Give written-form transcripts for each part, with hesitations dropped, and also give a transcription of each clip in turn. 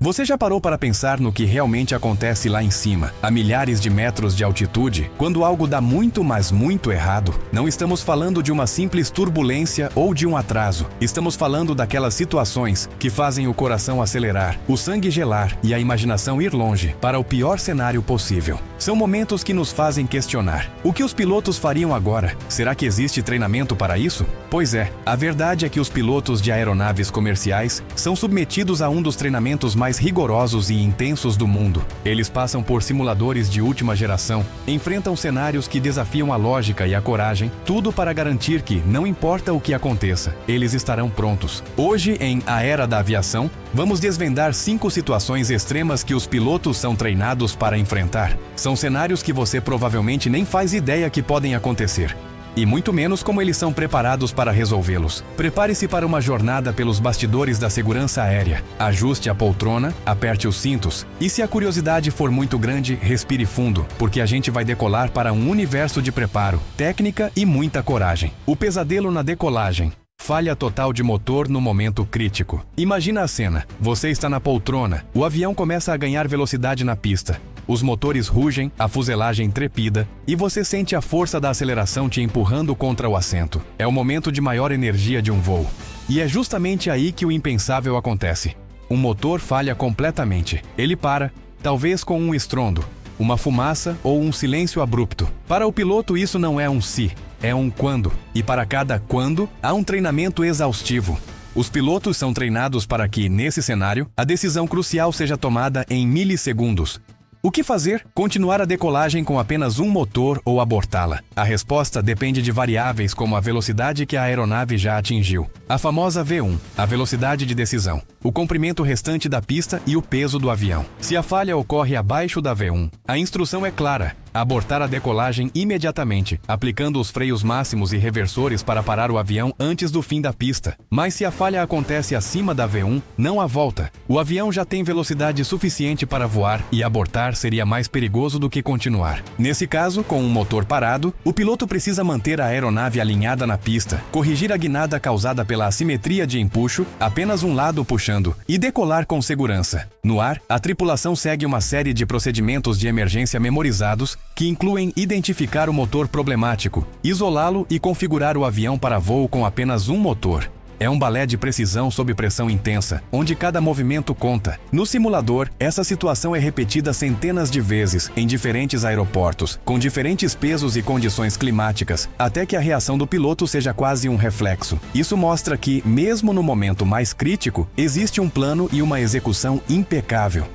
Você já parou para pensar no que realmente acontece lá em cima, a milhares de metros de altitude, quando algo dá muito, mas muito errado? Não estamos falando de uma simples turbulência ou de um atraso. Estamos falando daquelas situações que fazem o coração acelerar, o sangue gelar e a imaginação ir longe para o pior cenário possível. São momentos que nos fazem questionar. O que os pilotos fariam agora? Será que existe treinamento para isso? Pois é, a verdade é que os pilotos de aeronaves comerciais são submetidos a um dos treinamentos mais rigorosos e intensos do mundo. Eles passam por simuladores de última geração, enfrentam cenários que desafiam a lógica e a coragem, tudo para garantir que, não importa o que aconteça, eles estarão prontos. Hoje, em A Era da Aviação, vamos desvendar 5 situações extremas que os pilotos são treinados para enfrentar. São cenários que você provavelmente nem faz ideia que podem acontecer. E muito menos como eles são preparados para resolvê-los. Prepare-se para uma jornada pelos bastidores da segurança aérea. Ajuste a poltrona, aperte os cintos, e se a curiosidade for muito grande, respire fundo, porque a gente vai decolar para um universo de preparo, técnica e muita coragem. O pesadelo na decolagem. Falha total de motor no momento crítico. Imagina a cena. Você está na poltrona, o avião começa a ganhar velocidade na pista. Os motores rugem, a fuselagem trepida e você sente a força da aceleração te empurrando contra o assento. É o momento de maior energia de um voo. E é justamente aí que o impensável acontece. Um motor falha completamente. Ele para, talvez com um estrondo, uma fumaça ou um silêncio abrupto. Para o piloto isso não é um se, é um quando. E para cada quando, há um treinamento exaustivo. Os pilotos são treinados para que, nesse cenário, a decisão crucial seja tomada em milissegundos. O que fazer? Continuar a decolagem com apenas um motor ou abortá-la? A resposta depende de variáveis como a velocidade que a aeronave já atingiu, a famosa V1, a velocidade de decisão, o comprimento restante da pista e o peso do avião. Se a falha ocorre abaixo da V1, a instrução é clara: abortar a decolagem imediatamente, aplicando os freios máximos e reversores para parar o avião antes do fim da pista. Mas se a falha acontece acima da V1, não há volta. O avião já tem velocidade suficiente para voar e abortar seria mais perigoso do que continuar. Nesse caso, com um motor parado, o piloto precisa manter a aeronave alinhada na pista, corrigir a guinada causada pela assimetria de empuxo, apenas um lado puxando, e decolar com segurança. No ar, a tripulação segue uma série de procedimentos de emergência memorizados que incluem identificar o motor problemático, isolá-lo e configurar o avião para voo com apenas um motor. É um balé de precisão sob pressão intensa, onde cada movimento conta. No simulador, essa situação é repetida centenas de vezes em diferentes aeroportos, com diferentes pesos e condições climáticas, até que a reação do piloto seja quase um reflexo. Isso mostra que, mesmo no momento mais crítico, existe um plano e uma execução impecável.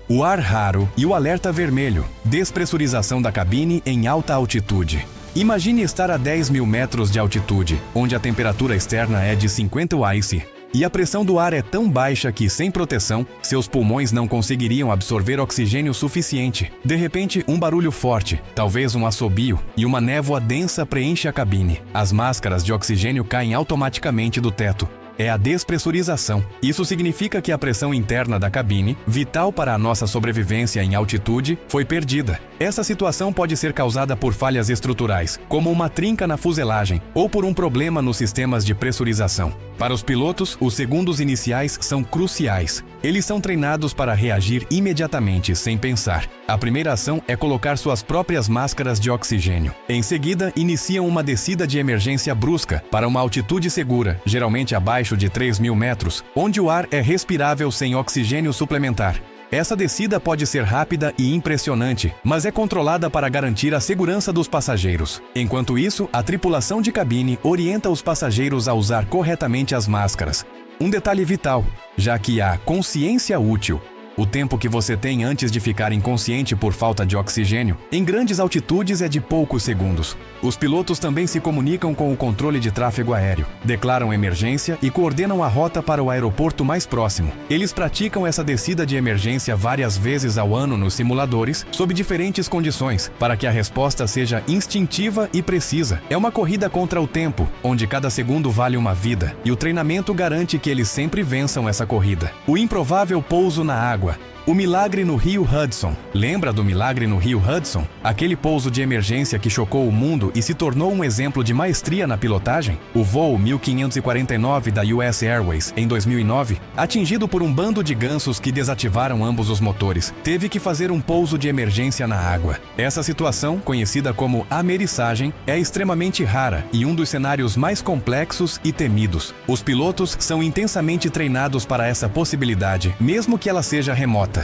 O ar raro e o alerta vermelho, despressurização da cabine em alta altitude. Imagine estar a 10.000 metros de altitude, onde a temperatura externa é de 50 degrees e a pressão do ar é tão baixa que, sem proteção, seus pulmões não conseguiriam absorver oxigênio suficiente. De repente, um barulho forte, talvez um assobio, e uma névoa densa preenche a cabine. As máscaras de oxigênio caem automaticamente do teto. É a despressurização. Isso significa que a pressão interna da cabine, vital para a nossa sobrevivência em altitude, foi perdida. Essa situação pode ser causada por falhas estruturais, como uma trinca na fuselagem, ou por um problema nos sistemas de pressurização. Para os pilotos, os segundos iniciais são cruciais. Eles são treinados para reagir imediatamente, sem pensar. A primeira ação é colocar suas próprias máscaras de oxigênio. Em seguida, iniciam uma descida de emergência brusca para uma altitude segura, geralmente abaixo de 3.000 metros, onde o ar é respirável sem oxigênio suplementar. Essa descida pode ser rápida e impressionante, mas é controlada para garantir a segurança dos passageiros. Enquanto isso, a tripulação de cabine orienta os passageiros a usar corretamente as máscaras. Um detalhe vital, já que a consciência útil, o tempo que você tem antes de ficar inconsciente por falta de oxigênio, em grandes altitudes é de poucos segundos. Os pilotos também se comunicam com o controle de tráfego aéreo, declaram emergência e coordenam a rota para o aeroporto mais próximo. Eles praticam essa descida de emergência várias vezes ao ano nos simuladores, sob diferentes condições, para que a resposta seja instintiva e precisa. É uma corrida contra o tempo, onde cada segundo vale uma vida, e o treinamento garante que eles sempre vençam essa corrida. O improvável pouso na água. O milagre no Rio Hudson. Lembra do milagre no Rio Hudson? Aquele pouso de emergência que chocou o mundo e se tornou um exemplo de maestria na pilotagem? O voo 1549 da US Airways, em 2009, atingido por um bando de gansos que desativaram ambos os motores, teve que fazer um pouso de emergência na água. Essa situação, conhecida como ameriçagem, é extremamente rara e um dos cenários mais complexos e temidos. Os pilotos são intensamente treinados para essa possibilidade, mesmo que ela seja remota.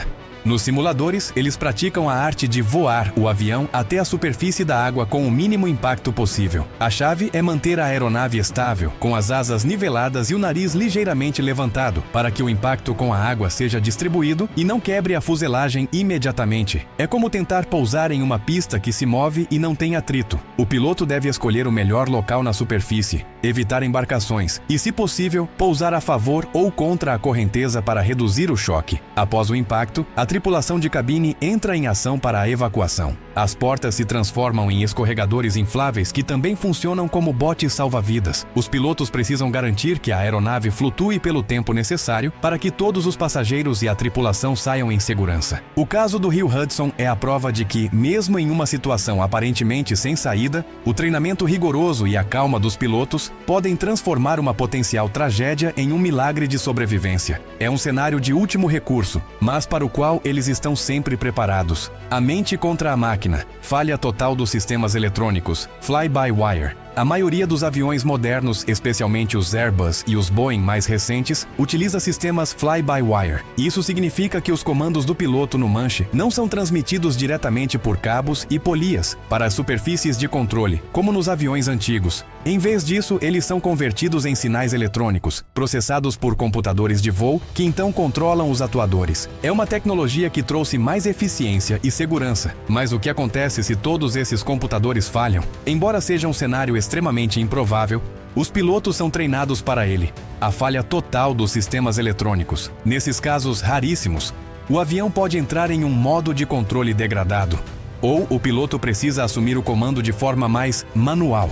Nos simuladores, eles praticam a arte de voar o avião até a superfície da água com o mínimo impacto possível. A chave é manter a aeronave estável, com as asas niveladas e o nariz ligeiramente levantado, para que o impacto com a água seja distribuído e não quebre a fuselagem imediatamente. É como tentar pousar em uma pista que se move e não tem atrito. O piloto deve escolher o melhor local na superfície, evitar embarcações e, se possível, pousar a favor ou contra a correnteza para reduzir o choque. Após o impacto, a tripulação de cabine entra em ação para a evacuação. As portas se transformam em escorregadores infláveis que também funcionam como botes salva-vidas. Os pilotos precisam garantir que a aeronave flutue pelo tempo necessário para que todos os passageiros e a tripulação saiam em segurança. O caso do Rio Hudson é a prova de que, mesmo em uma situação aparentemente sem saída, o treinamento rigoroso e a calma dos pilotos podem transformar uma potencial tragédia em um milagre de sobrevivência. É um cenário de último recurso, mas para o qual eles estão sempre preparados. A mente contra a máquina. Falha total dos sistemas eletrônicos. Fly-by-wire. A maioria dos aviões modernos, especialmente os Airbus e os Boeing mais recentes, utiliza sistemas fly-by-wire. Isso significa que os comandos do piloto no manche não são transmitidos diretamente por cabos e polias para as superfícies de controle, como nos aviões antigos. Em vez disso, eles são convertidos em sinais eletrônicos, processados por computadores de voo, que então controlam os atuadores. É uma tecnologia que trouxe mais eficiência e segurança. Mas o que acontece se todos esses computadores falham? Embora seja um cenário extremamente improvável, os pilotos são treinados para ele. A falha total dos sistemas eletrônicos. Nesses casos raríssimos, o avião pode entrar em um modo de controle degradado, ou o piloto precisa assumir o comando de forma mais manual,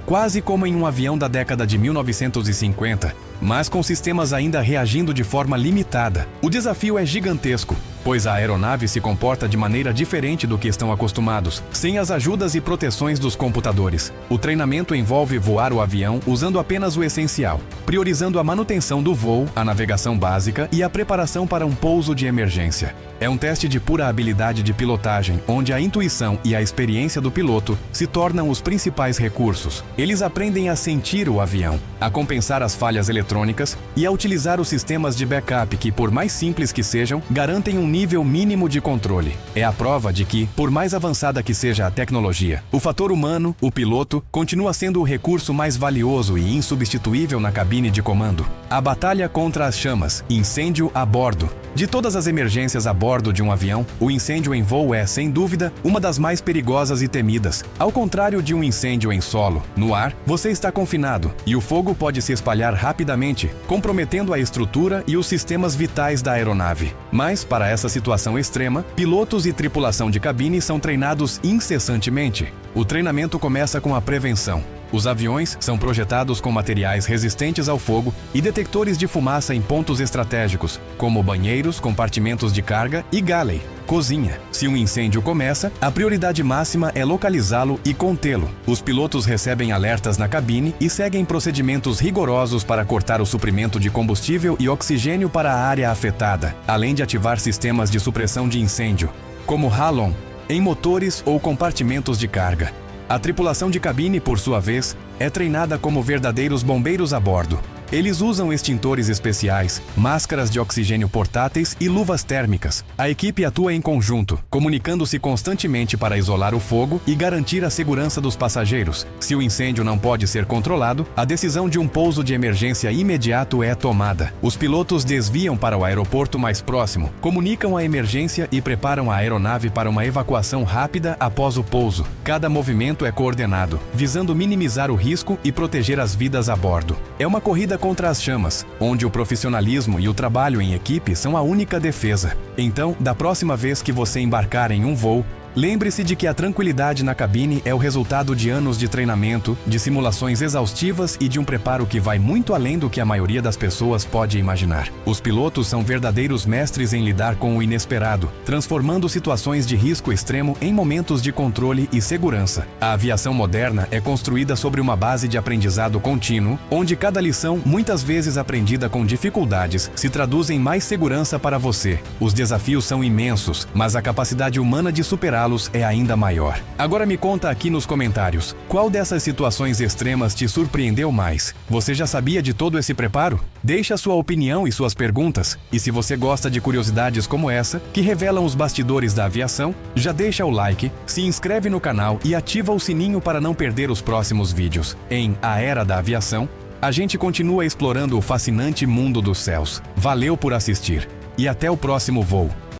quase como em um avião da década de 1950, mas com sistemas ainda reagindo de forma limitada. O desafio é gigantesco, pois a aeronave se comporta de maneira diferente do que estão acostumados, sem as ajudas e proteções dos computadores. O treinamento envolve voar o avião usando apenas o essencial, priorizando a manutenção do voo, a navegação básica e a preparação para um pouso de emergência. É um teste de pura habilidade de pilotagem, onde a intuição e a experiência do piloto se tornam os principais recursos. Eles aprendem a sentir o avião, a compensar as falhas eletrônicas e a utilizar os sistemas de backup que, por mais simples que sejam, garantem um nível mínimo de controle. É a prova de que, por mais avançada que seja a tecnologia, o fator humano, o piloto, continua sendo o recurso mais valioso e insubstituível na cabine de comando. A batalha contra as chamas, incêndio a bordo. De todas as emergências a bordo de um avião, o incêndio em voo é, sem dúvida, uma das mais perigosas e temidas. Ao contrário de um incêndio em solo, no ar, você está confinado e o fogo pode se espalhar rapidamente, comprometendo a estrutura e os sistemas vitais da aeronave. Mas, para essa situação extrema, pilotos e tripulação de cabine são treinados incessantemente. O treinamento começa com a prevenção. Os aviões são projetados com materiais resistentes ao fogo e detectores de fumaça em pontos estratégicos, como banheiros, compartimentos de carga e galley, cozinha. Se um incêndio começa, a prioridade máxima é localizá-lo e contê-lo. Os pilotos recebem alertas na cabine e seguem procedimentos rigorosos para cortar o suprimento de combustível e oxigênio para a área afetada, além de ativar sistemas de supressão de incêndio, como halon, em motores ou compartimentos de carga. A tripulação de cabine, por sua vez, é treinada como verdadeiros bombeiros a bordo. Eles usam extintores especiais, máscaras de oxigênio portáteis e luvas térmicas. A equipe atua em conjunto, comunicando-se constantemente para isolar o fogo e garantir a segurança dos passageiros. Se o incêndio não pode ser controlado, a decisão de um pouso de emergência imediato é tomada. Os pilotos desviam para o aeroporto mais próximo, comunicam a emergência e preparam a aeronave para uma evacuação rápida após o pouso. Cada movimento é coordenado, visando minimizar o risco e proteger as vidas a bordo. É uma corrida contra as chamas, onde o profissionalismo e o trabalho em equipe são a única defesa. Então, da próxima vez que você embarcar em um voo, Lembre-se de que a tranquilidade na cabine é o resultado de anos de treinamento, de simulações exaustivas e de um preparo que vai muito além do que a maioria das pessoas pode imaginar. Os pilotos são verdadeiros mestres em lidar com o inesperado, transformando situações de risco extremo em momentos de controle e segurança. A aviação moderna é construída sobre uma base de aprendizado contínuo, onde cada lição, muitas vezes aprendida com dificuldades, se traduz em mais segurança para você. Os desafios são imensos, mas a capacidade humana de superá-los é ainda maior. Agora me conta aqui nos comentários, qual dessas situações extremas te surpreendeu mais? Você já sabia de todo esse preparo? Deixe a sua opinião e suas perguntas. E se você gosta de curiosidades como essa, que revelam os bastidores da aviação, já deixa o like, se inscreve no canal e ativa o sininho para não perder os próximos vídeos. Em A Era da Aviação, a gente continua explorando o fascinante mundo dos céus. Valeu por assistir e até o próximo voo.